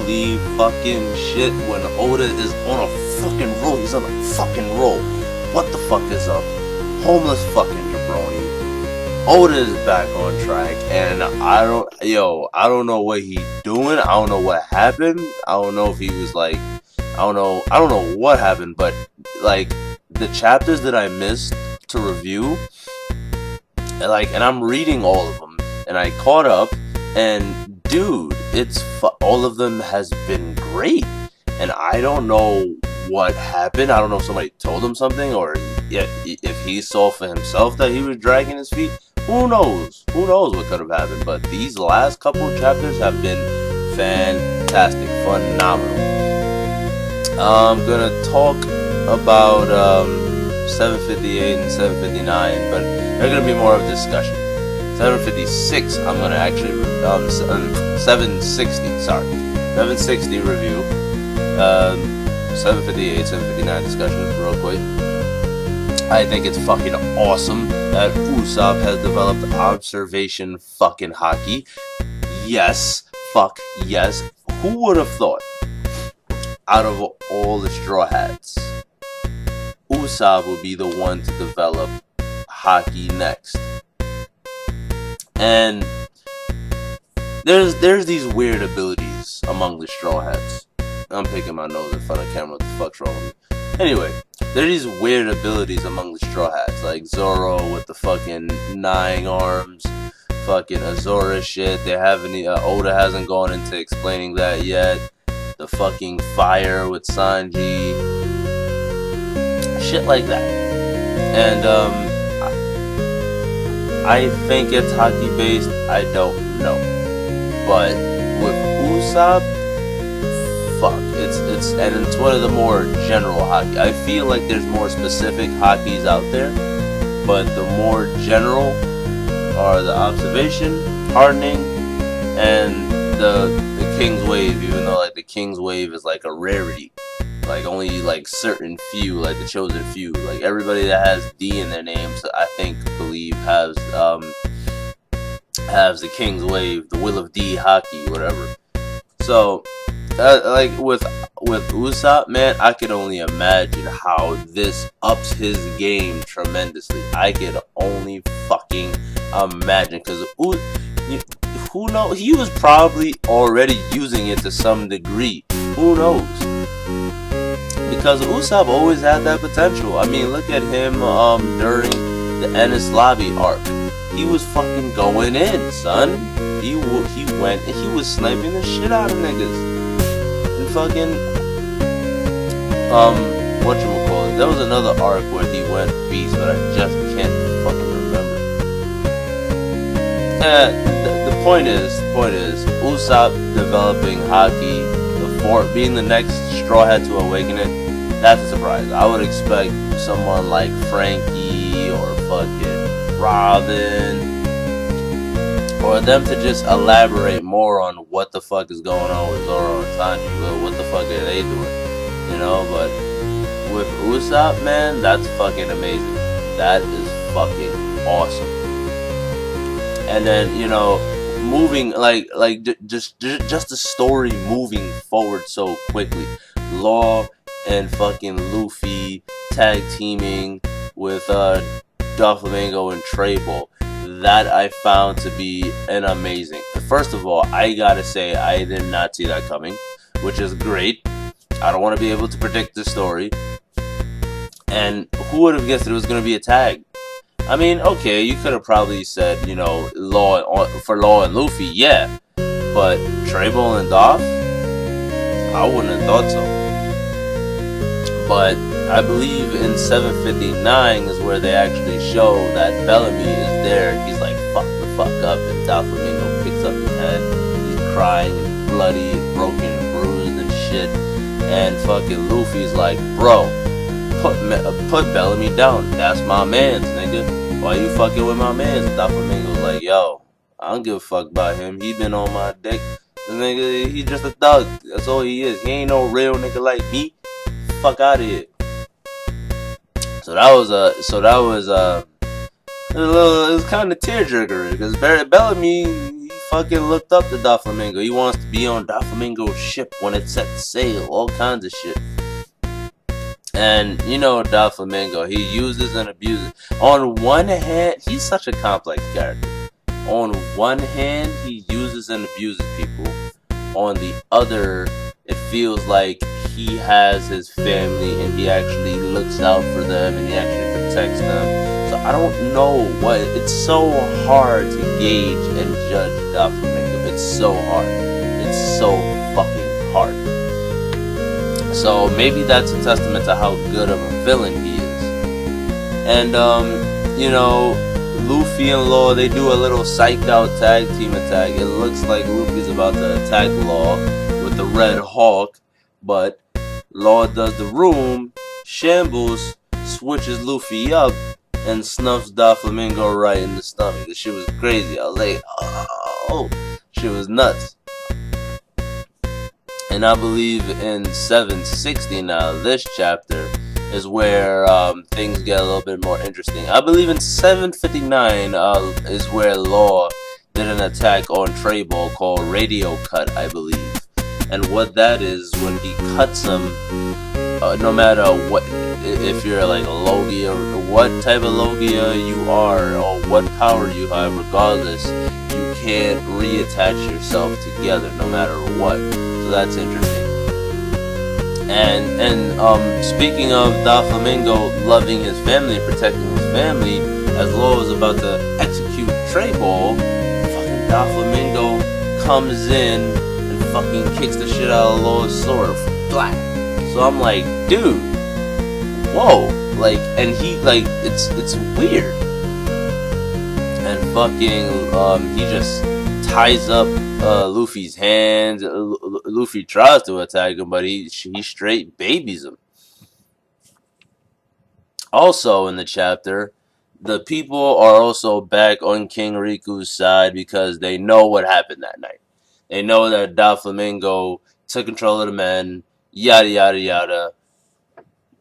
holy fucking shit, when Oda is on a fucking roll. He's on a fucking roll. What the fuck is up? Homeless fucking jabroni. Oda is back on track, and I don't know what he's doing. I don't know what happened. I don't know if he was like, I don't know what happened, but like the chapters that I missed to review, and I'm reading all of them, and I caught up, and dude, all of them has been great, and I don't know what happened. I don't know if somebody told him something, or if he saw for himself that he was dragging his feet. Who knows? Who knows what could have happened? But these last couple of chapters have been fantastic, phenomenal. I'm gonna talk about 758 and 759, but they're gonna be more of a discussion. 756, I'm gonna actually 760. Sorry, 760 review. 758, 759 discussion real quick. I think it's fucking awesome that Usopp has developed observation fucking hockey. Yes, fuck yes. Who would have thought, out of all the Straw Hats, Usopp would be the one to develop hockey next? And there's these weird abilities among the Straw Hats. I'm picking my nose in front of camera. What the fuck's wrong with me? Anyway, there are these weird abilities among the Straw Hats, like Zoro with the fucking 9 arms, fucking Azora shit. They haven't, Oda hasn't gone into explaining that yet. The fucking fire with Sanji, shit like that. And I think it's hockey based. I don't know, but with Usopp, fuck, it's one of the more general hockey. I feel like there's more specific hockeys out there, but the more general are the observation, hardening, and the King's Wave. Even though like the King's Wave is like a rarity, like only like certain few, like the chosen few, like everybody that has D in their names, I believe has the King's Wave, the Will of D hockey, whatever. So. Like with Usopp, man, I can only imagine how this ups his game tremendously. I can only fucking imagine, because who knows? He was probably already using it to some degree. Who knows? Because Usopp always had that potential. I mean, look at him during the Enies Lobby arc. He was fucking going in, son. He went and he was sniping the shit out of niggas. Fucking whatchamacallit, there was another arc where he went beast, but I just can't fucking remember. The point is Usopp developing hockey, being the next Straw Hat to awaken it. That's a surprise. I would expect someone like Frankie or fucking Robin, or them to just elaborate more on what the fuck is going on with Zoro and Sanji. Well, what the fuck are they doing? You know, but with Usopp, man, that's fucking amazing. That is fucking awesome. And then, you know, moving, just the story moving forward so quickly. Law and fucking Luffy tag teaming with Doflamingo and Trable. That I found to be an amazing. First of all, I gotta say, I did not see that coming, which is great. I don't want to be able to predict the story. And who would have guessed it was going to be a tag? I mean, okay, you could have probably said, you know, Law and Luffy, yeah. But Trable and Doff? I wouldn't have thought so. But I believe in 759 is where they actually show that Bellamy is there, and he's like, fuck the fuck up, and Doflamingo picks up his head, he's crying and bloody and broken and bruised and shit, and fucking Luffy's like, bro, put Bellamy down, that's my mans, nigga, why you fucking with my mans? And Doflamingo's like, yo, I don't give a fuck about him, he been on my dick, this nigga, he's just a thug, that's all he is, he ain't no real nigga like me, fuck out of here. So that was it was kind of tearjerker because Bellamy, he fucking looked up to Doflamingo. He wants to be on Doflamingo's ship when it sets sail, all kinds of shit. And you know Doflamingo, he uses and abuses. On one hand, he's such a complex character. On one hand, he uses and abuses people. On the other, it feels like he has his family and he actually looks out for them and he actually protects them. So I don't know what. It's so hard to gauge and judge Doflamingo. It's so hard. It's so fucking hard. So maybe that's a testament to how good of a villain he is. And you know, Luffy and Law, they do a little psyched out tag team attack. It looks like Luffy's about to attack Law with the Red Hawk, but Law does the room, shambles, switches Luffy up, and snuffs Doflamingo right in the stomach. This shit was crazy. I was like, oh, shit was nuts. And I believe in 760 now, this chapter is where things get a little bit more interesting. I believe in 759 is where Law did an attack on Treyball called Radio Cut, I believe. And what that is, when he cuts him, no matter what, if you're like a Logia, or what type of Logia you are, or what power you have, regardless, you can't reattach yourself together no matter what. So that's interesting. And speaking of Doflamingo loving his family, protecting his family, as Law is about to execute Treyball, fucking Doflamingo comes in and fucking kicks the shit out of Law's sword flat. So I'm like, dude, whoa, like, and he, like, it's weird. And fucking, he just ties up Luffy's hands. Luffy tries to attack him, but he straight babies him. Also in the chapter, the people are also back on King Riku's side because they know what happened that night. They know that Doflamingo took control of the men, yada yada yada.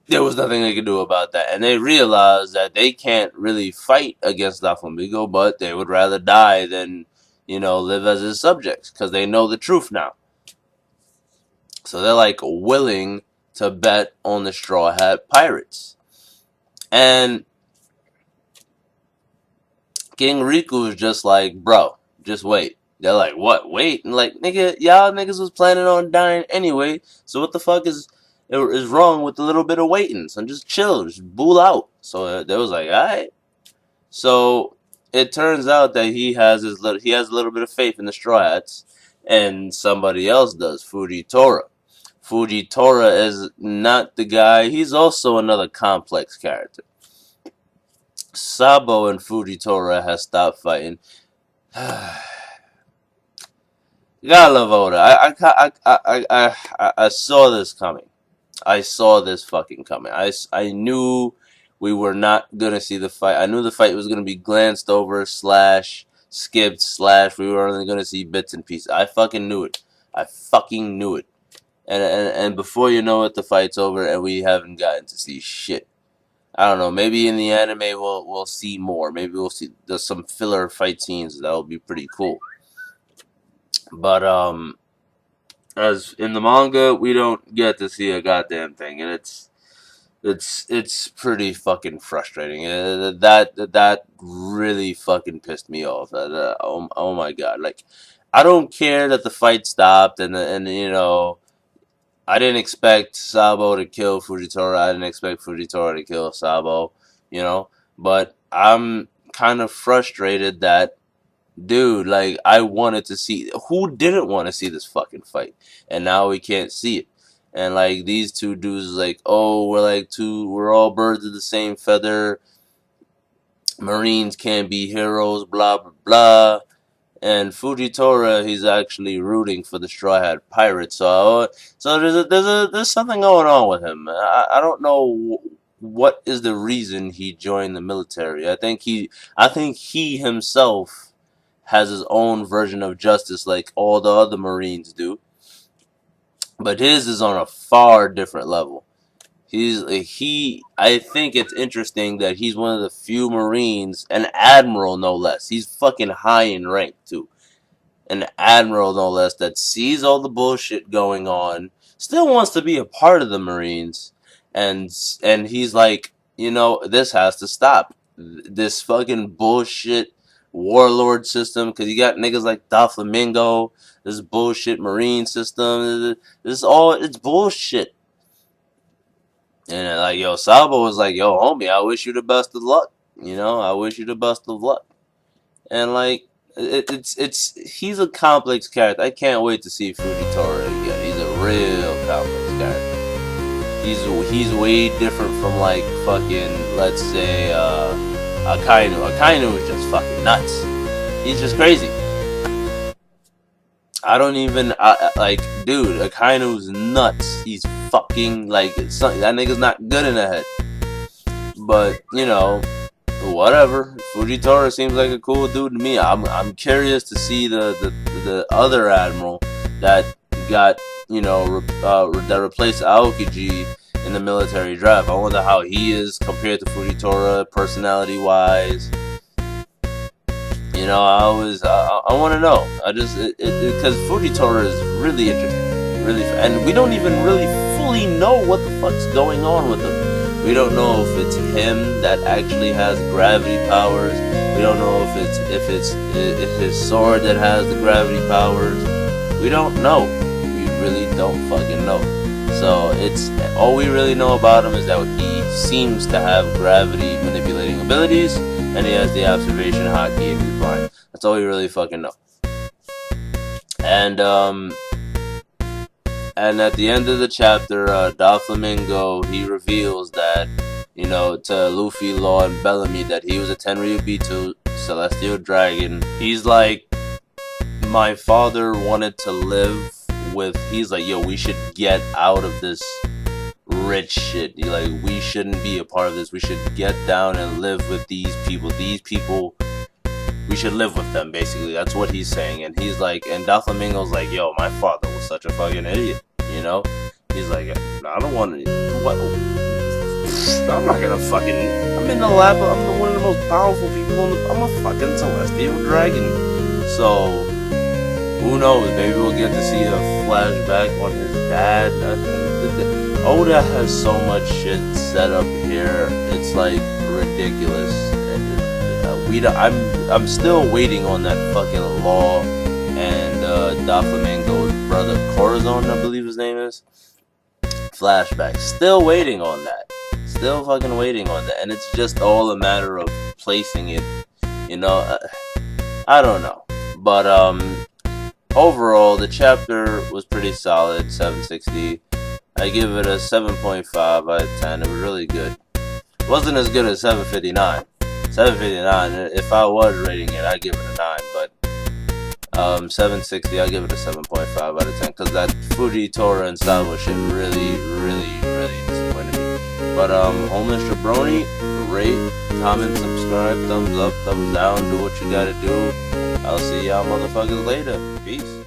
There was nothing they could do about that. And they realize that they can't really fight against Doflamingo, but they would rather die than, you know, live as his subjects, because they know the truth now. So they're like willing to bet on the Straw Hat Pirates. And King Riku is just like, bro, just wait. They're like, what, wait? And like, nigga, y'all niggas was planning on dying anyway, so what the fuck is wrong with a little bit of waiting? So just chill, just bull out. So they was like, alright. So it turns out that he has a little bit of faith in the Straw Hats, and somebody else does, Fujitora. Fujitora is not the guy. He's also another complex character. Sabo and Fujitora has stopped fighting. You gotta love Oda. I saw this coming. I saw this fucking coming. I knew we were not gonna see the fight. I knew the fight was gonna be glanced over, / skipped, / we were only gonna see bits and pieces. I fucking knew it. I fucking knew it. And before you know it, the fight's over and we haven't gotten to see shit. I don't know. Maybe in the anime we'll see more. Maybe we'll see there's some filler fight scenes that will be pretty cool. But as in the manga, we don't get to see a goddamn thing, and it's pretty fucking frustrating. That really fucking pissed me off. Oh my god! Like, I don't care that the fight stopped, and you know, I didn't expect Sabo to kill Fujitora. I didn't expect Fujitora to kill Sabo. You know, but I'm kind of frustrated that, dude, like, I wanted to see. Who didn't want to see this fucking fight? And now we can't see it. And like, these two dudes, like, oh, we're all birds of the same feather. Marines can't be heroes, blah blah blah. And Fujitora, he's actually rooting for the Straw Hat Pirates. So there's something going on with him. I don't know what is the reason he joined the military. I think he himself has his own version of justice, like all the other Marines do. But his is on a far different level. I think it's interesting that he's one of the few Marines, an admiral no less. He's fucking high in rank too. an admiral no less, that sees all the bullshit going on, still wants to be a part of the Marines, and he's like, this has to stop. This fucking bullshit warlord system, because you got niggas like Doflamingo, this bullshit Marine system, it's bullshit. And like, yo, Sabo was like, yo, homie, I wish you the best of luck. I wish you the best of luck. And like, he's a complex character. I can't wait to see Fujitora again. He's a real complex character. He's way different from like fucking, let's say, Akainu. Akainu is just fucking nuts. He's just crazy. I don't even like, dude. Akainu's nuts. He's fucking like that nigga's not good in the head. But whatever. Fujitora seems like a cool dude to me. I'm curious to see the other admiral that got that replaced Aokiji in the military draft. I wonder how he is compared to Fujitora personality wise. I want to know. Because Fujitora is really interesting, really, and we don't even really fully know what the fuck's going on with him. We don't know if it's him that actually has gravity powers. We don't know if it's his sword that has the gravity powers. We don't know. We really don't fucking know. So it's all we really know about him is that he seems to have gravity manipulating abilities, and he has the observation hotkey in his mind. That's all we really fucking know. And at the end of the chapter, Doflamingo, he reveals that, to Luffy, Law, and Bellamy, that he was a Tenryu B2 Celestial Dragon. He's like, my father wanted to live with, he's like, yo, we should get out of this rich shit. Like, we shouldn't be a part of this. We should get down and live with these people. These people, we should live with them, basically. That's what he's saying. And he's like, and Doflamingo's like, yo, my father was such a fucking idiot, He's like, I don't want to, what? I'm not gonna fucking, I'm in the lab, I'm one of the most powerful people I'm a fucking Celestial Dragon. So, who knows, maybe we'll get to see a flashback on his dad. Oda has so much shit set up here, it's like ridiculous. I'm still waiting on that fucking Law and Doflamingo's brother Corazon, I believe his name is. Flashback. Still waiting on that. Still fucking waiting on that. And it's just all a matter of placing it. I don't know. But overall, the chapter was pretty solid. 760. I give it a 7.5 out of 10. It was really good. It wasn't as good as 759. 759, if I was rating it, I'd give it a 9, but 760, I'll give it a 7.5 out of 10, because that Fujitora and Sabo shit really, really, really disappointed me. But, Homeless Jabroni, rate, comment, subscribe, thumbs up, thumbs down, do what you gotta do. I'll see y'all motherfuckers later. Peace.